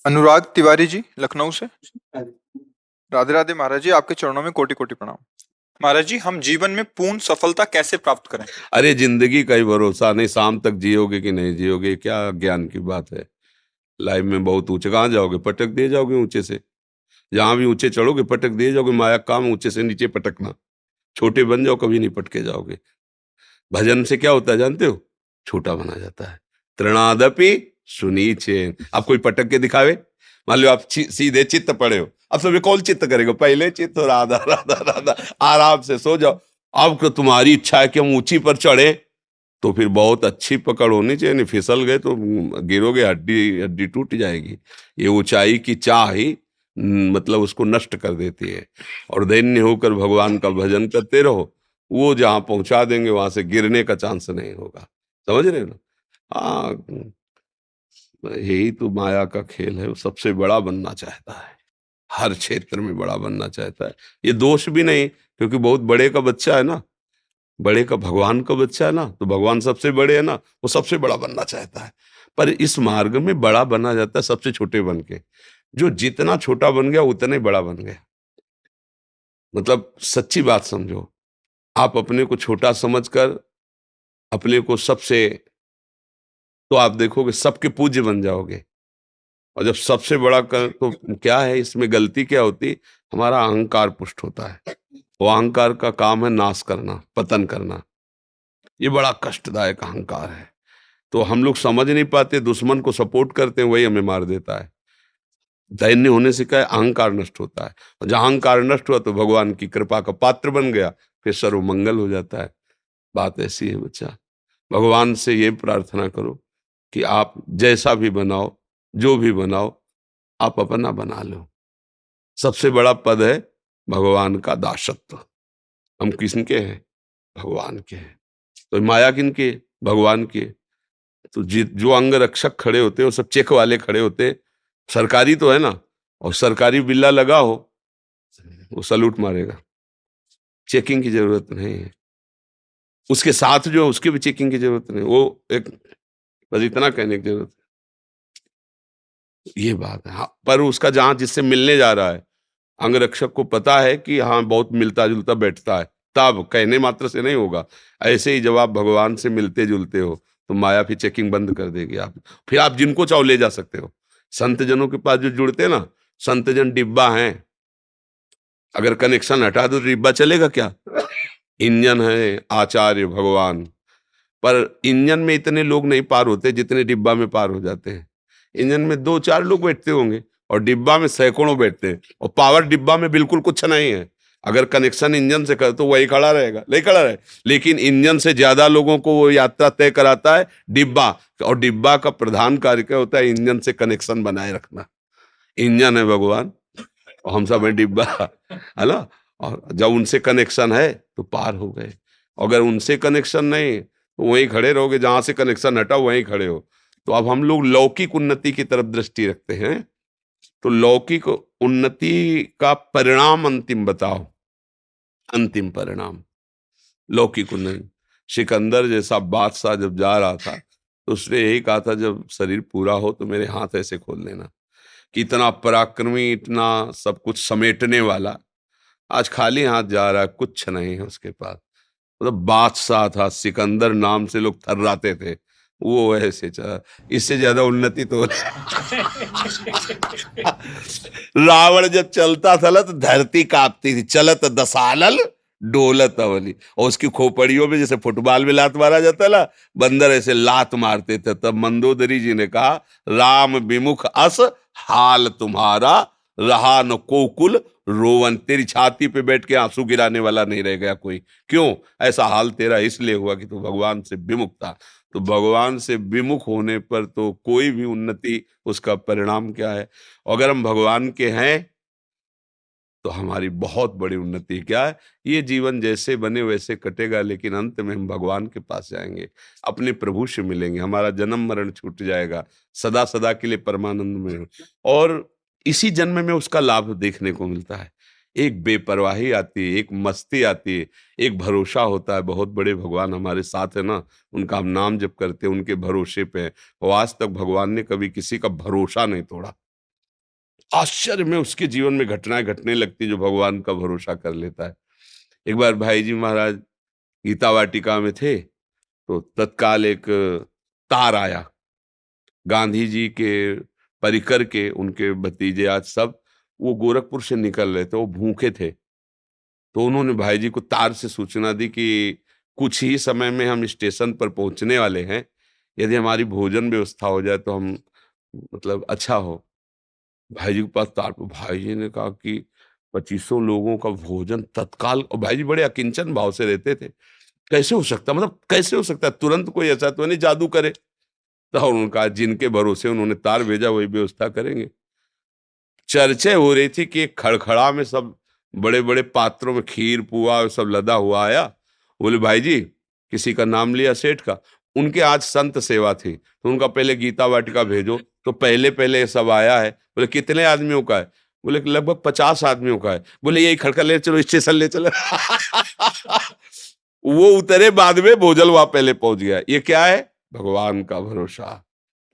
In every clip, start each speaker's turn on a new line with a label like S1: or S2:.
S1: अनुराग तिवारी जी, लखनऊ से। राधे राधे महाराज जी, आपके चरणों में कोटि कोटि प्रणाम। महाराज जी, हम जीवन में पूर्ण सफलता कैसे प्राप्त करें?
S2: अरे जिंदगी का ही भरोसा नहीं, शाम तक जियोगे कि नहीं जियोगे, क्या ज्ञान की बात है। लाइफ में बहुत ऊंचे कहाँ जाओगे, पटक दिए जाओगे ऊंचे से। जहां भी ऊंचे चढ़ोगे पटक दिए जाओगे। माया का काम ऊंचे से नीचे पटकना। छोटे बन जाओ, कभी नहीं पटके जाओगे। भजन से क्या होता है जानते हो? छोटा बना जाता है। तृणादपि सुनीचे। अब कोई पटक के दिखावे। मान लो आप सीधे चित्त पड़े हो, अब सब कौन चित्त करेगा? पहले चित्त हो, राधा राधा राधा। आराम से सो जाओ। अब तो तुम्हारी इच्छा है कि हम ऊंची पर चढ़े, तो फिर बहुत अच्छी पकड़ होनी चाहिए। नहीं फिसल गए तो गिरोगे, हड्डी हड्डी टूट जाएगी। ये ऊंचाई की चाह ही मतलब उसको नष्ट कर देती है। और दैन्य होकर भगवान का भजन करते रहो, वो जहां पहुंचा देंगे वहां से गिरने का चांस नहीं होगा। समझ रहे हो ना? हाँ, यही तो माया का खेल है। वो सबसे बड़ा बनना चाहता है, हर क्षेत्र में बड़ा बनना चाहता है। ये दोष भी नहीं, क्योंकि बहुत बड़े का बच्चा है ना, बड़े का भगवान का बच्चा है ना, तो भगवान सबसे बड़े है ना, वो सबसे बड़ा बनना चाहता है। पर इस मार्ग में बड़ा बना जाता है सबसे छोटे बन के। जो जितना छोटा बन गया उतने बड़ा बन गया। मतलब सच्ची बात समझो। आप अपने को छोटा समझकर अपने को सबसे, तो आप देखोगे सबके पूज्य बन जाओगे। और जब सबसे बड़ा कर तो क्या है, इसमें गलती क्या होती? हमारा अहंकार पुष्ट होता है। वो अहंकार का काम है नाश करना, पतन करना। ये बड़ा कष्टदायक अहंकार है। तो हम लोग समझ नहीं पाते, दुश्मन को सपोर्ट करते हैं, वही हमें मार देता है। दैन्य होने से क्या है, अहंकार नष्ट होता है। और जहां अहंकार नष्ट हुआ तो भगवान की कृपा का पात्र बन गया, फिर सर्वमंगल हो जाता है। बात ऐसी है बच्चा। भगवान से ये प्रार्थना करो कि आप जैसा भी बनाओ, जो भी बनाओ, आप अपना बना लो। सबसे बड़ा पद है भगवान का दासत्व। हम किसके हैं? भगवान के हैं। तो माया किनके? भगवान के। तो जो अंग रक्षक खड़े होते हैं वो सब चेक वाले खड़े होते हैं। सरकारी तो है ना, और सरकारी बिल्ला लगा हो, वो सलूट मारेगा। चेकिंग की जरूरत नहीं है। उसके साथ जो है उसकी भी चेकिंग की जरूरत नहीं। वो एक, बस इतना कहने की जरूरत है। ये बात है। हाँ, पर उसका जहां जिससे मिलने जा रहा है, अंगरक्षक को पता है कि हाँ बहुत मिलता जुलता बैठता है, तब कहने मात्र से नहीं होगा। ऐसे ही जब आप भगवान से मिलते जुलते हो तो माया फिर चेकिंग बंद कर देगी। आप फिर आप जिनको चाहो ले जा सकते हो। संत जनों के पास जो जुड़ते हैं ना, संत जन डिब्बा हैं। अगर कनेक्शन हटा दो तो डिब्बा चलेगा क्या? इंजन है आचार्य भगवान। पर इंजन में इतने लोग नहीं पार होते जितने डिब्बा में पार हो जाते हैं। इंजन में दो चार लोग बैठते होंगे और डिब्बा में सैकड़ों बैठते हैं, और पावर डिब्बा में बिल्कुल कुछ नहीं है। अगर कनेक्शन इंजन से कर तो वही खड़ा रहेगा, नहीं खड़ा रहे। लेकिन इंजन से ज्यादा लोगों को वो यात्रा तय कराता है डिब्बा। और डिब्बा का प्रधान कार्य क्या होता है? इंजन से कनेक्शन बनाए रखना। इंजन है भगवान और हम सब है डिब्बा, है ना। और जब उनसे कनेक्शन है तो पार हो गए। अगर उनसे कनेक्शन नहीं तो वहीं खड़े रहोगे, जहां से कनेक्शन हटा वहीं खड़े हो। तो अब हम लोग लौकिक उन्नति की तरफ दृष्टि रखते हैं। तो लौकिक उन्नति का परिणाम अंतिम बताओ। अंतिम परिणाम लौकिक उन्नति। सिकंदर जैसा बादशाह जब जा रहा था तो उसने यही कहा था, जब शरीर पूरा हो तो मेरे हाथ ऐसे खोल लेना। कि इतना पराक्रमी, इतना सब कुछ समेटने वाला, आज खाली हाथ जा रहा है, कुछ नहीं है उसके पास। मतलब बादशाह था, सिकंदर नाम से लोग थर्राते थे। वो ऐसे चला। इससे ज्यादा उन्नति तो रावण जब चलता था ना तो धरती कांपती थी। चलत दसानल डोलत अवली। और उसकी खोपड़ियों में जैसे फुटबॉल में लात मारा जाता है ना, बंदर ऐसे लात मारते थे। तब मंदोदरी जी ने कहा, राम विमुख अस हाल तुम्हारा, रहा न कोकुल रोवन। तेरी छाती पे बैठ के आंसू गिराने वाला नहीं रह गया कोई। क्यों ऐसा हाल तेरा? इसलिए हुआ कि तू भगवान से विमुख था। तो भगवान से विमुख होने पर तो कोई भी उन्नति, उसका परिणाम क्या है? अगर हम भगवान के हैं तो हमारी बहुत बड़ी उन्नति क्या है? ये जीवन जैसे बने वैसे कटेगा, लेकिन अंत में हम भगवान के पास जाएंगे, अपने प्रभु से मिलेंगे, हमारा जन्म मरण छूट जाएगा, सदा सदा के लिए परमानंद में। और इसी जन्म में उसका लाभ देखने को मिलता है। एक बेपरवाही आती है, एक मस्ती आती है, एक भरोसा होता है। बहुत बड़े भगवान हमारे साथ है ना, उनका हम नाम जप करते हैं, उनके भरोसे पे हैं। और आज तक भगवान ने कभी किसी का भरोसा नहीं तोड़ा। आश्चर्य में उसके जीवन में घटनाएं घटने लगती जो भगवान का भरोसा कर लेता है। एक बार भाई जी महाराज गीता वाटिका में थे, तो तत्काल एक तार आया। गांधी जी के परिकर के उनके भतीजे आज सब वो गोरखपुर से निकल रहे थे, वो भूखे थे। तो उन्होंने भाई जी को तार से सूचना दी कि कुछ ही समय में हम स्टेशन पर पहुंचने वाले हैं, यदि हमारी भोजन व्यवस्था हो जाए तो हम मतलब अच्छा हो। भाई जी के पास तार पर भाई जी ने कहा कि 2500 लोगों का भोजन तत्काल, और भाई जी बड़े अकिंचन भाव से रहते थे, कैसे हो सकता, मतलब कैसे हो सकता है, तुरंत कोई ऐसा तो नहीं जादू करे। तो उनका जिनके भरोसे उन्होंने तार भेजा वही व्यवस्था करेंगे। चर्चा हो रही थी कि खड़खड़ा में सब बड़े बड़े पात्रों में खीर पुआ सब लदा हुआ आया। बोले भाई जी, किसी का नाम लिया सेठ का, उनके आज संत सेवा थी तो उनका पहले गीता वाटिका भेजो। तो पहले पहले ये सब आया है। बोले कितने आदमियों का है? बोले लगभग 50 आदमियों का है। बोले यही खड़खड़ ले चलो, स्टेशन ले चलो। वो उतरे बाद में, भोजन वहां पहले पहुंच गया। ये क्या है? भगवान का भरोसा।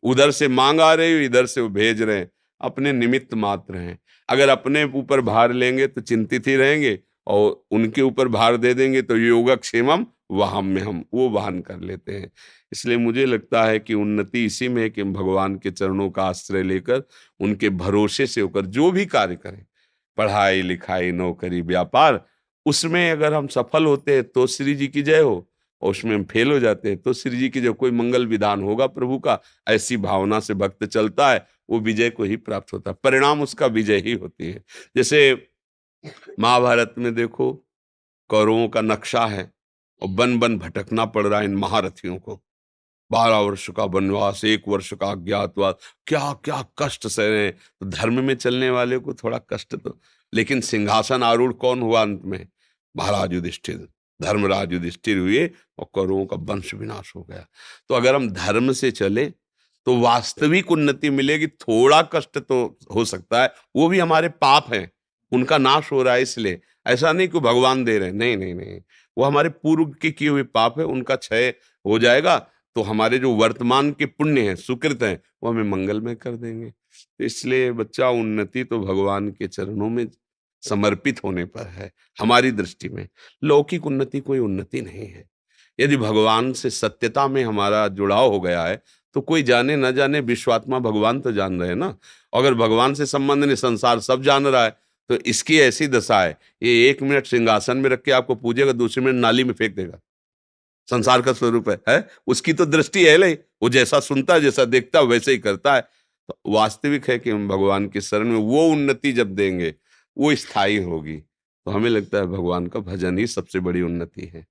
S2: उधर से मांग आ रही हो, इधर से वो भेज रहे हैं, अपने निमित्त मात्र हैं। अगर अपने ऊपर भार लेंगे तो चिंतित ही रहेंगे, और उनके ऊपर भार दे देंगे तो योगक्षेमम वहम में हम वो वहन कर लेते हैं। इसलिए मुझे लगता है कि उन्नति इसी में है कि हम भगवान के चरणों का आश्रय लेकर उनके भरोसे से होकर जो भी कार्य करें, पढ़ाई लिखाई नौकरी व्यापार, उसमें अगर हम सफल होते हैं तो श्री जी की जय हो, और उसमें हम फेल हो जाते हैं तो श्री जी की जो कोई मंगल विधान होगा प्रभु का, ऐसी भावना से भक्त चलता है, वो विजय को ही प्राप्त होता है, परिणाम उसका विजय ही होती है। जैसे महाभारत में देखो, कौरवों का नक्शा है और बन बन भटकना पड़ रहा है इन महारथियों को। 12 वर्ष का वनवास, 1 वर्ष का अज्ञातवास, क्या क्या कष्ट सह रहे हैं। तो धर्म में चलने वाले को थोड़ा कष्ट तो, लेकिन सिंहासन आरूढ़ कौन हुआ अंत में? महाराज युधिष्ठिर, धर्मराज युधिष्ठिर हुए और कौरवों का वंश विनाश हो गया। तो अगर हम धर्म से चले तो वास्तविक उन्नति मिलेगी। थोड़ा कष्ट तो हो सकता है, वो भी हमारे पाप हैं, उनका नाश हो रहा है इसलिए। ऐसा नहीं कि भगवान दे रहे हैं, नहीं नहीं नहीं, वो हमारे पूर्व के किए हुए पाप है, उनका क्षय हो जाएगा तो हमारे जो वर्तमान के पुण्य हैं, सुकृत हैं, वो हमें मंगलमय कर देंगे। तो इसलिए बच्चा, उन्नति तो भगवान के चरणों में समर्पित होने पर है। हमारी दृष्टि में लौकिक उन्नति कोई उन्नति नहीं है। यदि भगवान से सत्यता में हमारा जुड़ाव हो गया है तो कोई जाने न जाने, विश्वात्मा भगवान तो जान रहे हैं ना। अगर भगवान से संबंध नहीं, संसार सब जान रहा है, तो इसकी ऐसी दशा है, ये 1 मिनट सिंहासन में रख के आपको पूजेगा, दूसरे मिनट नाली में फेंक देगा। संसार का स्वरूप है? उसकी तो दृष्टि है नहीं, वो जैसा सुनता है, जैसा देखता है, वैसे ही करता है। तो वास्तविक है कि हम भगवान की शरण में वो उन्नति जब देंगे, वो स्थायी होगी। तो हमें लगता है भगवान का भजन ही सबसे बड़ी उन्नति है।